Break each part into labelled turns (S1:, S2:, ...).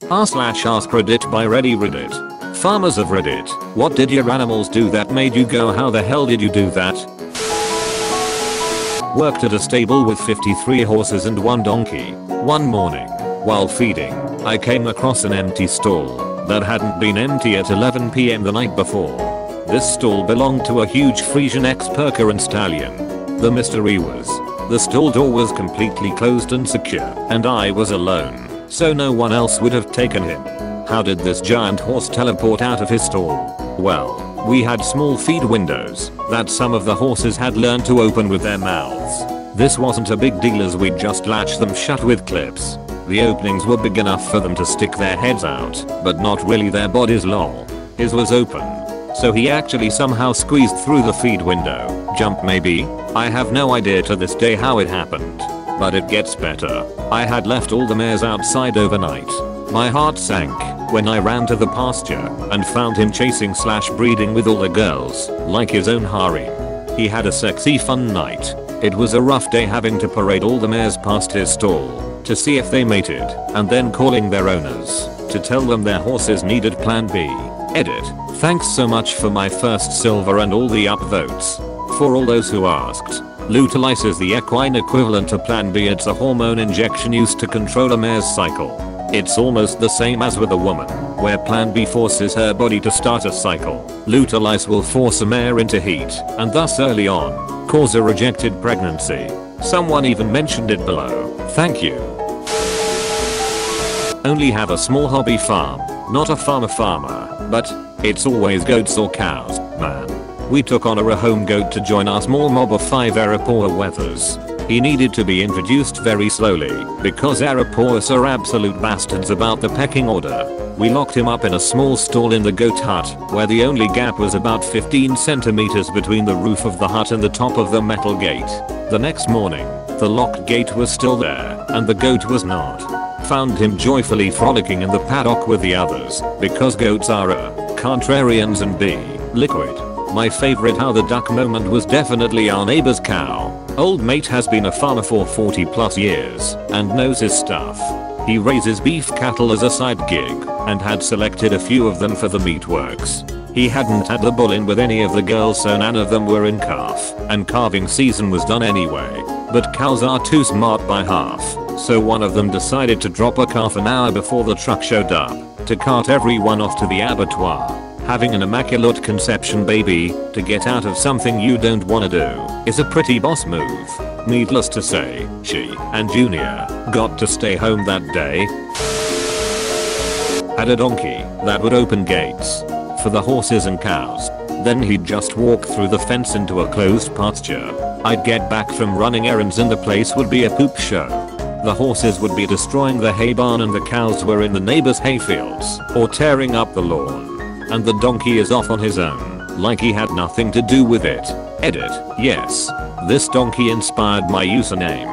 S1: r/AskReddit by Reddit. Farmers of Reddit, what did your animals do that made you go, how the hell did you do that? Worked at a stable with 53 horses and 1 donkey. One morning, while feeding, I came across an empty stall that hadn't been empty at 11 PM the night before. This stall belonged to a huge Frisian ex-Perker stallion. The mystery was, the stall door was completely closed and secure, and I was alone, so no one else would have taken him. How did this giant horse teleport out of his stall? Well, we had small feed windows that some of the horses had learned to open with their mouths. This wasn't a big deal as we'd just latched them shut with clips. The openings were big enough for them to stick their heads out, but not really their bodies, lol. His was open, so he actually somehow squeezed through the feed window. Jump maybe? I have no idea to this day how it happened. But it gets better. I had left all the mares outside overnight. My heart sank when I ran to the pasture and found him chasing/breeding with all the girls, like his own harem. He had a sexy fun night. It was a rough day having to parade all the mares past his stall to see if they mated, and then calling their owners to tell them their horses needed plan B. Edit. Thanks so much for my first silver and all the upvotes. For all those who asked, Lutalice is the equine equivalent to plan B. It's a hormone injection used to control a mare's cycle. It's almost the same as with a woman, where plan B forces her body to start a cycle. Lutalice will force a mare into heat, and thus early on, cause a rejected pregnancy. Someone even mentioned it below. Thank you. Only have a small hobby farm, not a farmer, but it's always goats or cows, man. We took on a home goat to join our small mob of 5 Arapaho wethers. He needed to be introduced very slowly because Arapahos are absolute bastards about the pecking order. We locked him up in a small stall in the goat hut where the only gap was about 15 centimeters between the roof of the hut and the top of the metal gate. The next morning, the locked gate was still there and the goat was not. Found him joyfully frolicking in the paddock with the others because goats are A, contrarians, and B, liquid. My favorite how the duck moment was definitely our neighbor's cow. Old mate has been a farmer for 40 plus years and knows his stuff. He raises beef cattle as a side gig and had selected a few of them for the meatworks. He hadn't had the bull in with any of the girls, so none of them were in calf, and calving season was done anyway. But cows are too smart by half, so one of them decided to drop a calf an hour before the truck showed up to cart everyone off to the abattoir. Having an immaculate conception baby to get out of something you don't wanna do is a pretty boss move. Needless to say, she and Junior got to stay home that day. Had a donkey that would open gates for the horses and cows. Then he'd just walk through the fence into a closed pasture. I'd get back from running errands and the place would be a poop show. The horses would be destroying the hay barn and the cows were in the neighbor's hayfields or tearing up the lawn. And the donkey is off on his own, like he had nothing to do with it. Edit. Yes, this donkey inspired my username.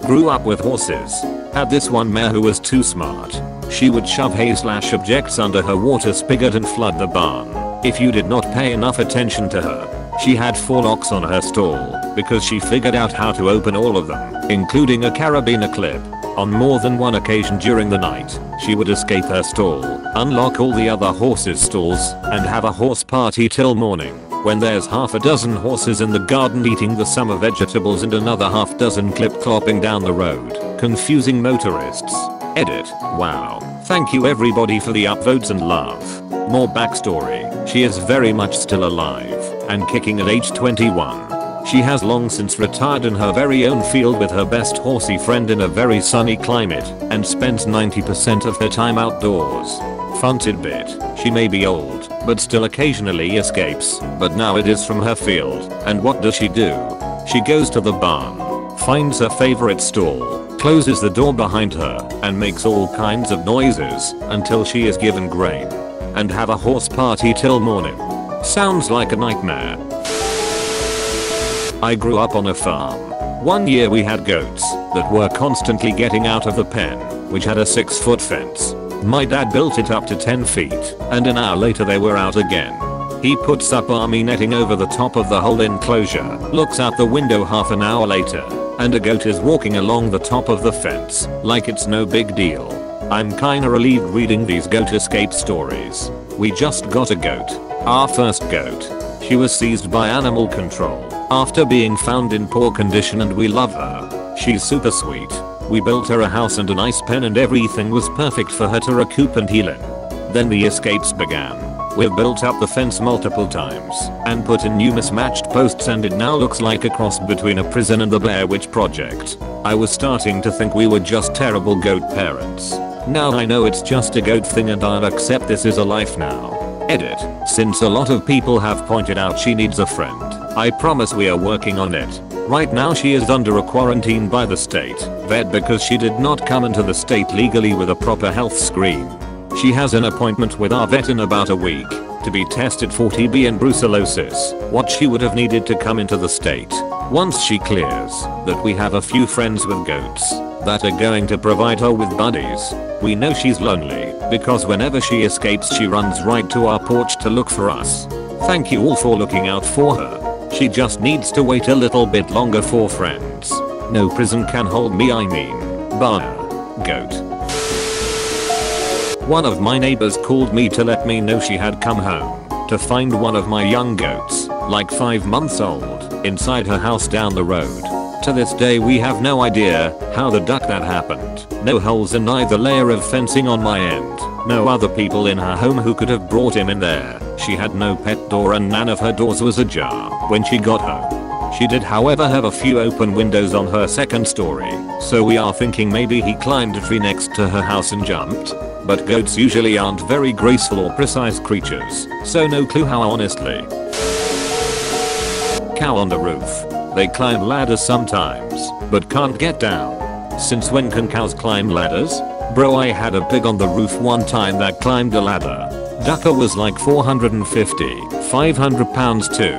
S1: Grew up with horses. Had this one mare who was too smart. She would shove hay/objects under her water spigot and flood the barn. If you did not pay enough attention to her, she had 4 locks on her stall because she figured out how to open all of them, including a carabiner clip. On more than one occasion during the night, she would escape her stall, unlock all the other horses' stalls, and have a horse party till morning, when there's half a dozen horses in the garden eating the summer vegetables and another half dozen clip-clopping down the road, confusing motorists. Edit. Wow. Thank you everybody for the upvotes and love. More backstory. She is very much still alive and kicking at age 21. She has long since retired in her very own field with her best horsey friend in a very sunny climate and spends 90% of her time outdoors. Fun tidbit, she may be old, but still occasionally escapes, but now it is from her field, and what does she do? She goes to the barn, finds her favorite stall, closes the door behind her, and makes all kinds of noises until she is given grain, and have a horse party till morning. Sounds like a nightmare. I grew up on a farm. One year we had goats that were constantly getting out of the pen, which had a 6-foot fence. My dad built it up to 10 feet, and an hour later they were out again. He puts up army netting over the top of the whole enclosure, looks out the window half an hour later, and a goat is walking along the top of the fence like it's no big deal. I'm kinda relieved reading these goat escape stories. We just got a goat. Our first goat. She was seized by animal control after being found in poor condition, and we love her. She's super sweet. We built her a house and a nice pen and everything was perfect for her to recoup and heal in. Then the escapes began. We've built up the fence multiple times and put in new mismatched posts, and it now looks like a cross between a prison and the Blair Witch Project. I was starting to think we were just terrible goat parents. Now I know it's just a goat thing and I'll accept this is a life now. Edit. Since a lot of people have pointed out she needs a friend, I promise we are working on it. Right now she is under a quarantine by the state vet because she did not come into the state legally with a proper health screen. She has an appointment with our vet in about a week to be tested for TB and brucellosis, what she would have needed to come into the state. Once she clears that, we have a few friends with goats that are going to provide her with buddies. We know she's lonely because whenever she escapes she runs right to our porch to look for us. Thank you all for looking out for her. She just needs to wait a little bit longer for friends. No prison can hold me, I mean. Bye. Goat. One of my neighbors called me to let me know she had come home to find one of my young goats, like 5 months old, inside her house down the road. To this day we have no idea how the duck that happened. No holes in either layer of fencing on my end. No other people in her home who could have brought him in there. She had no pet door and none of her doors was ajar when she got home. She did however have a few open windows on her second story, so we are thinking maybe he climbed a tree next to her house and jumped. But goats usually aren't very graceful or precise creatures, so no clue how honestly. Cow on the roof. They climb ladders sometimes, but can't get down. Since when can cows climb ladders? Bro, I had a pig on the roof one time that climbed a ladder. Ducker was like 450-500 pounds too.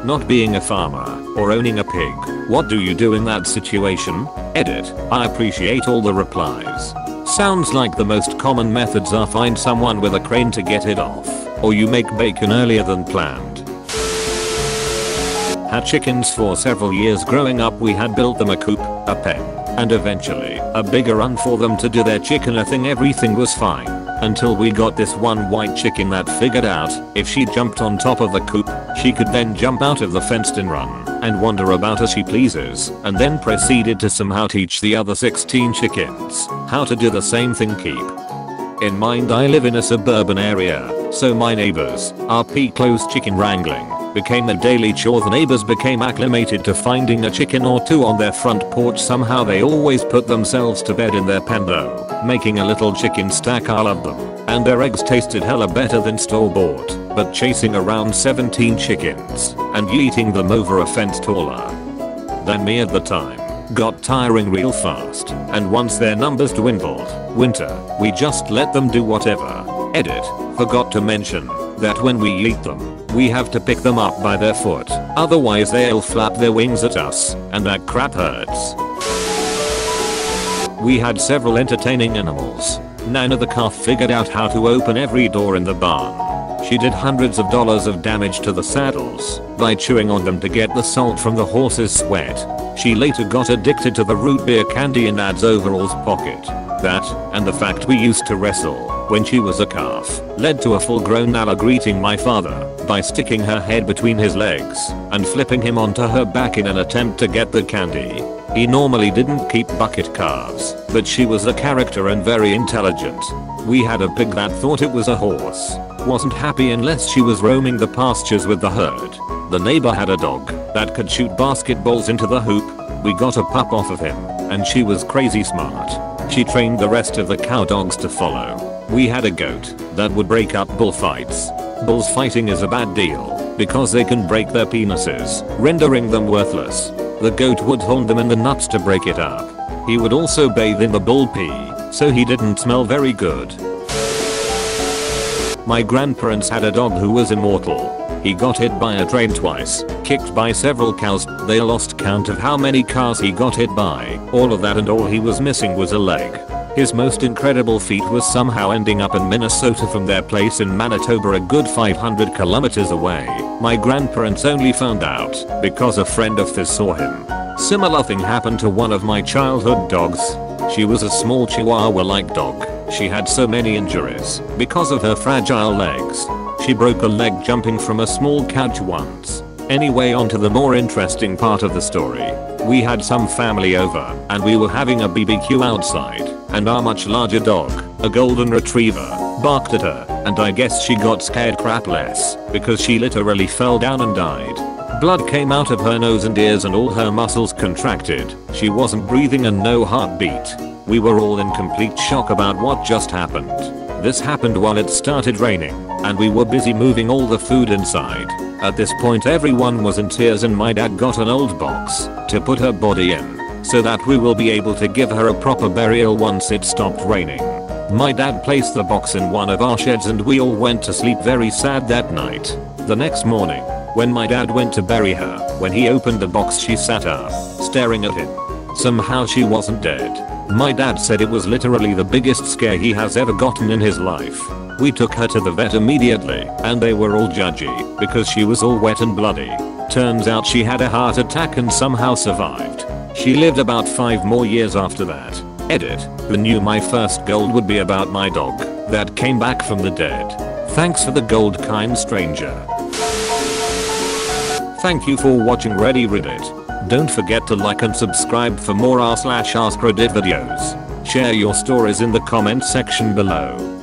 S1: Not being a farmer or owning a pig, what do you do in that situation? Edit. I appreciate all the replies. Sounds like the most common methods are find someone with a crane to get it off, or you make bacon earlier than planned. Had chickens for several years growing up. We had built them a coop, a pen, and eventually a bigger run for them to do their chickener thing. Everything was fine until we got this one white chicken that figured out if she jumped on top of the coop, she could then jump out of the fenced-in run and wander about as she pleases, and then proceeded to somehow teach the other 16 chickens how to do the same thing. Keep in mind I live in a suburban area, so my neighbors, our close chicken wrangling became a daily chore. The neighbors became acclimated to finding a chicken or two on their front porch. Somehow they always put themselves to bed in their pen though, making a little chicken stack. I love them, and their eggs tasted hella better than store-bought, but chasing around 17 chickens and yeeting them over a fence taller than me at the time got tiring real fast, and once their numbers dwindled, we just let them do whatever. Edit. Forgot to mention that when we eat them, we have to pick them up by their foot, otherwise they'll flap their wings at us, and that crap hurts. We had several entertaining animals. Nana the calf figured out how to open every door in the barn. She did hundreds of dollars of damage to the saddles by chewing on them to get the salt from the horse's sweat. She later got addicted to the root beer candy in Dad's overalls pocket. That, and the fact we used to wrestle when she was a calf, led to a full-grown Nala greeting my father by sticking her head between his legs and flipping him onto her back in an attempt to get the candy. He normally didn't keep bucket calves, but she was a character and very intelligent. We had a pig that thought it was a horse. Wasn't happy unless she was roaming the pastures with the herd. The neighbor had a dog that could shoot basketballs into the hoop. We got a pup off of him, and she was crazy smart. She trained the rest of the cow dogs to follow. We had a goat that would break up bullfights. Bulls fighting is a bad deal because they can break their penises, rendering them worthless. The goat would hold them in the nuts to break it up. He would also bathe in the bull pee, so he didn't smell very good. My grandparents had a dog who was immortal. He got hit by a train twice, kicked by several cows. They lost count of how many cars he got hit by. All of that, and all he was missing was a leg. His most incredible feat was somehow ending up in Minnesota from their place in Manitoba, a good 500 kilometers away. My grandparents only found out because a friend of theirs saw him Similar thing happened to one of my childhood dogs. She was a small chihuahua-like dog. She had so many injuries because of her fragile legs. She broke a leg jumping from a small couch once. Anyway, on to the more interesting part of the story. We had some family over and we were having a BBQ outside, and our much larger dog, a golden retriever, barked at her, and I guess she got scared crapless because she literally fell down and died. Blood came out of her nose and ears and all her muscles contracted. She wasn't breathing and no heartbeat. We were all in complete shock about what just happened. This happened while it started raining, and we were busy moving all the food inside. At this point everyone was in tears and my dad got an old box to put her body in, so that we will be able to give her a proper burial once it stopped raining. My dad placed the box in one of our sheds and we all went to sleep very sad that night. The next morning, when my dad went to bury her, when he opened the box she sat up, staring at him. Somehow she wasn't dead. My dad said it was literally the biggest scare he has ever gotten in his life. We took her to the vet immediately and they were all judgy because she was all wet and bloody. Turns out she had a heart attack and somehow survived. She lived about 5 more years after that. Edit. Who knew my first gold would be about my dog that came back from the dead? Thanks for the gold, kind stranger. Thank you for watching Reddit. Don't forget to like and subscribe for more r/AskReddit videos. Share your stories in the comment section below.